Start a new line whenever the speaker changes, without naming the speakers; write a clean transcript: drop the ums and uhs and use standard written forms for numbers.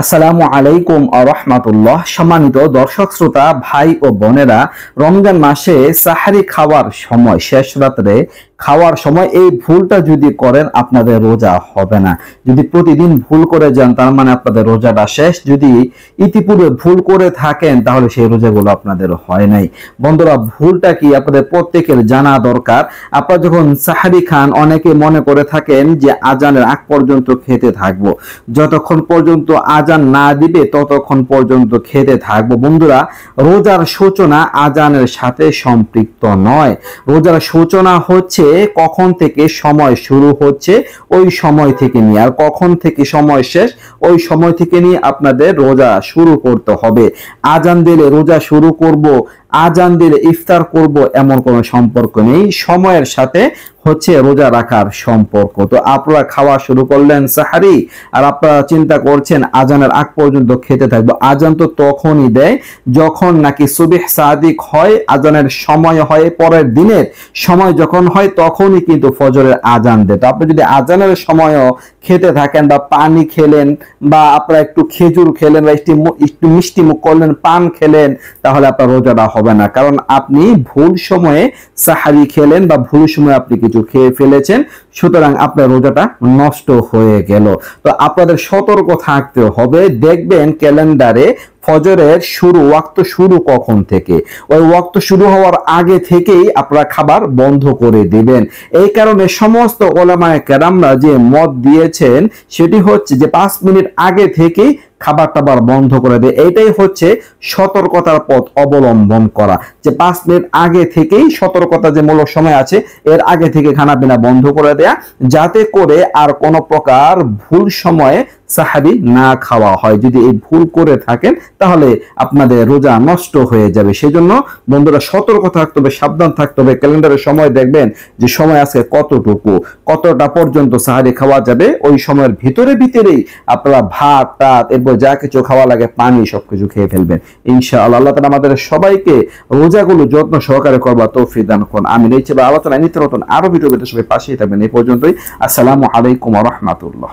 আসসালামু আলাইকুম রাহমাতুল্লাহ। সম্মানিত দর্শক শ্রোতা ভাই ও বোনেরা, রমজান মাসে সাহারি খাওয়ার সময়, শেষ রাত্রে খাওয়ার সময় এই ভুলটা যদি করেন আপনাদের রোজা হবে না। যদি প্রতিদিন ভুল করে যান তার মানে আপনাদের রোজাটা শেষ। যদি ইতিপূর্বে ভুল করে থাকেন তাহলে সেই রোজাগুলো আপনাদের হয় নাই। বন্ধুরা, ভুলটা কি আপনাদের প্রত্যেকের জানা দরকার। আপনারা যখন সাহারি খান অনেকে মনে করে থাকেন যে আজানের আগ পর্যন্ত খেতে থাকবো, যতক্ষণ পর্যন্ত আজান না দিবে ততক্ষণ পর্যন্ত খেতে থাকবো। বন্ধুরা, রোজার সূচনা আজানের সাথে সম্পৃক্ত নয়। রোজার সূচনা হচ্ছে কখন থেকে সময় শুরু হচ্ছে ওই সময় থেকে নিয়ে, আর কখন থেকে সময় শেষ ওই সময় থেকে নিয়ে আপনাদের রোজা শুরু করতে হবে। আজান দিলে রোজা শুরু করব, আজান দিলে ইফতার করব, এমন কোনো সম্পর্ক নেই। সময়ের সাথে হচ্ছে রোজা রাখার সম্পর্ক। তো আপনারা খাওয়া শুরু করলেন সাহারি, আর আপনারা চিন্তা করছেন আজানের আগ পর্যন্ত খেতে থাকবো। আজান তো তখনই দেয় যখন নাকি সুবহ সাদিক হয়, আজানের সময় হয় পরের দিনের সময় যখন হয় তখনই কিন্তু ফজরের আজান দেয়। তো আপনি যদি আজানের সময়ও খেতে থাকেন বা পানি খেলেন বা আপনারা একটু খেজুর খেলেন বা একটু মিষ্টি মুখ করলেন, পান খেলেন, তাহলে আপনার রোজাটা হবে না। কারণ আপনি ভুল সময়ে সাহারি খেলেন বা ভুল সময়ে আপনি কিছু খেয়ে ফেলেছেন, সুতরাং আপনার রোজাটা নষ্ট হয়ে গেল। তো আপনাদের সতর্ক থাকতে হবে। দেখবেন ক্যালেন্ডারে ফজরের ওয়াক্ত শুরু কখন থেকে, ওই ওয়াক্ত শুরু হওয়ার আগে থেকেই আপনারা খাবার বন্ধ করে দিবেন। এই কারণে সমস্ত ওলামায়ে কেরামরা যে মত দিয়েছেন সেটি হচ্ছে যে 5 মিনিট আগে থেকেই খাবার টাবার বন্ধ করে দেয়। এটাই হচ্ছে সতর্কতার পথ অবলম্বন করা, যে 5 মিনিট আগে থেকেই সতর্কতা যে মূলক সময় আছে এর আগে থেকে খানা পিনা বন্ধ করে দেয়া, যাতে করে আর কোনো প্রকার ভুল সময়ে সাহারি না খাওয়া হয়। যদি এই ভুল করে থাকেন তাহলে আপনাদের রোজা নষ্ট হয়ে যাবে। সেজন্য বন্ধুরা সতর্ক থাকতে হবে, সাবধান থাকতে হবে। ক্যালেন্ডারের সময় দেখবেন যে সময় আছে কতটুকু, কতটা পর্যন্ত সাহারি খাওয়া যাবে, ওই সময়ের ভিতরেই আপনারা ভাত টাত এরপর যা কিছু খাওয়া লাগে পানি সবকিছু খেয়ে ফেলবেন ইনশাআল্লাহ। আল্লাহ তাআলা আমাদের সবাইকে রোজাগুলো যত্ন সহকারে করবার তৌফিক দান করুন। আমিন। এই আলোচনা নিত্য নতুন আরো ভিডিও পেতে সবাই পাশেই থাকবেন। এই পর্যন্তই। আসসালামু আলাইকুম ওয়া রাহমাতুল্লাহ।